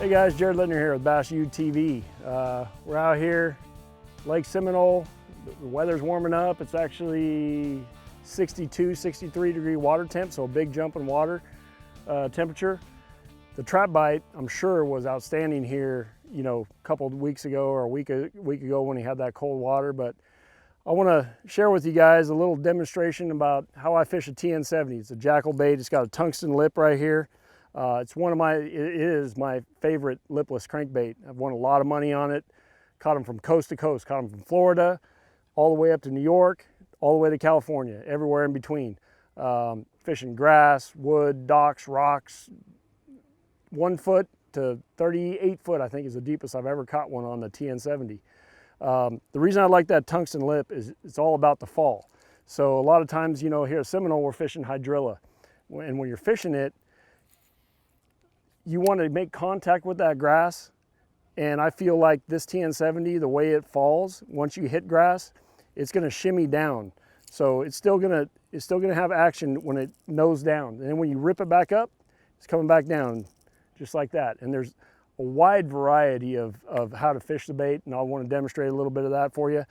Hey guys, Jared Littner here with Bass U TV. We're out here, Lake Seminole. The weather's warming up. It's actually 62, 63 degree water temp, so a big jump in water temperature. The trap bite, I'm sure, was outstanding here, you know, a couple of weeks ago or a week ago when he had that cold water. But I want to share with you guys a little demonstration about how I fish a TN70. It's a Jackal bait. It's got a tungsten lip right here. It is my favorite lipless crankbait. I've won a lot of money on it. Caught them from coast to coast. Caught them from Florida, all the way up to New York, all the way to California, everywhere in between. Fishing grass, wood, docks, rocks. 1 foot to 38 foot, I think, is the deepest I've ever caught one on the TN70. The reason I like that tungsten lip is it's all about the fall. So a lot of times, you know, here at Seminole, we're fishing hydrilla. And when you're fishing it, you want to make contact with that grass. And I feel like this TN70, the way it falls, once you hit grass, it's going to shimmy down. So it's still going to have action when it nose down. And then when you rip it back up, it's coming back down just like that. And there's a wide variety of how to fish the bait, and I want to demonstrate a little bit of that for you.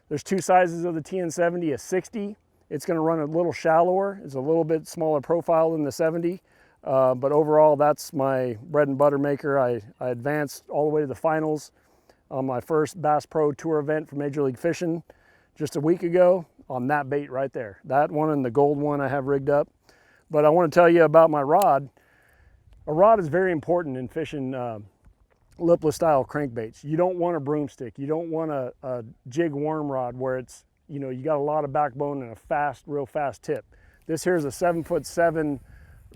There's two sizes of the TN70, a 60. It's going to run a little shallower. It's a little bit smaller profile than the 70. But overall, that's my bread and butter maker. I advanced all the way to the finals on my first Bass Pro Tour event for Major League Fishing just a week ago on that bait right there. That one and the gold one I have rigged up. But I want to tell you about my rod. A rod is very important in fishing lipless style crankbaits. You don't want a broomstick. You don't want a jig worm rod where it's, you know, you got a lot of backbone and a real fast tip. This here is a 7'7"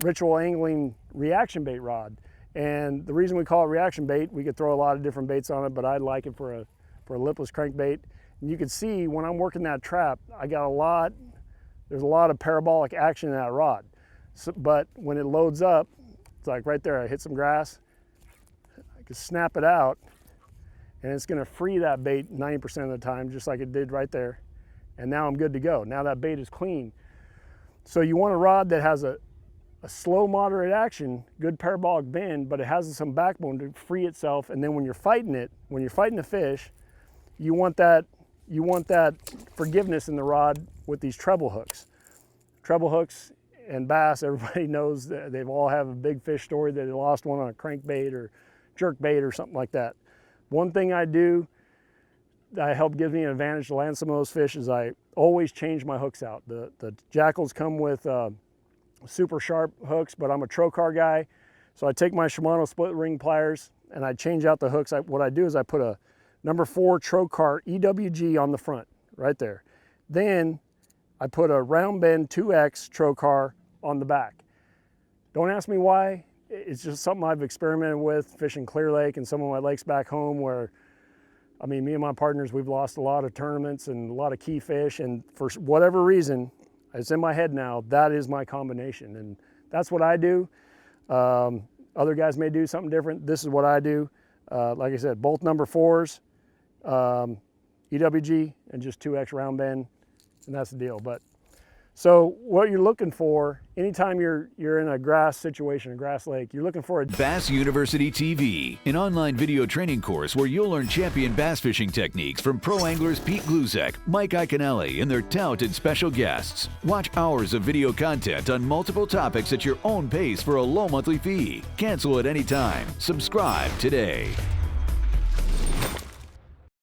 ritual angling reaction bait rod. And the reason we call it reaction bait, we could throw a lot of different baits on it, but I like it for a lipless crankbait. And you can see when I'm working that trap, there's a lot of parabolic action in that rod. So, but when it loads up, it's like right there, I hit some grass, I can snap it out, and it's gonna free that bait 90% of the time, just like it did right there. And now I'm good to go. Now that bait is clean. So you want a rod that has a slow, moderate action, good parabolic bend, but it has some backbone to free itself. And then when you're fighting the fish, you want that forgiveness in the rod with these treble hooks. Treble hooks and bass, everybody knows that they've all have a big fish story that they lost one on a crankbait or jerk bait or something like that. One thing I do that gives me an advantage to land some of those fish is I always change my hooks out. The Jackals come with super sharp hooks, but I'm a trocar guy. So I take my Shimano split ring pliers and I change out the hooks. What I do is I put a number 4 trocar EWG on the front, right there. Then I put a round bend 2X trocar on the back. Don't ask me why. It's just something I've experimented with fishing Clear Lake and some of my lakes back home where, I mean, me and my partners, we've lost a lot of tournaments and a lot of key fish, and for whatever reason, it's in my head now, that is my combination, and that's what I do. Other guys may do something different. This is what I do. Like I said, both number 4s, EWG, and just 2X round bend, and that's the deal. But so what you're looking for, anytime you're in a grass situation, a grass lake, you're looking for a Bass University TV, an online video training course where you'll learn champion bass fishing techniques from pro anglers Pete Glusek, Mike Iaconelli, and their talented special guests. Watch hours of video content on multiple topics at your own pace for a low monthly fee. Cancel at any time. Subscribe today.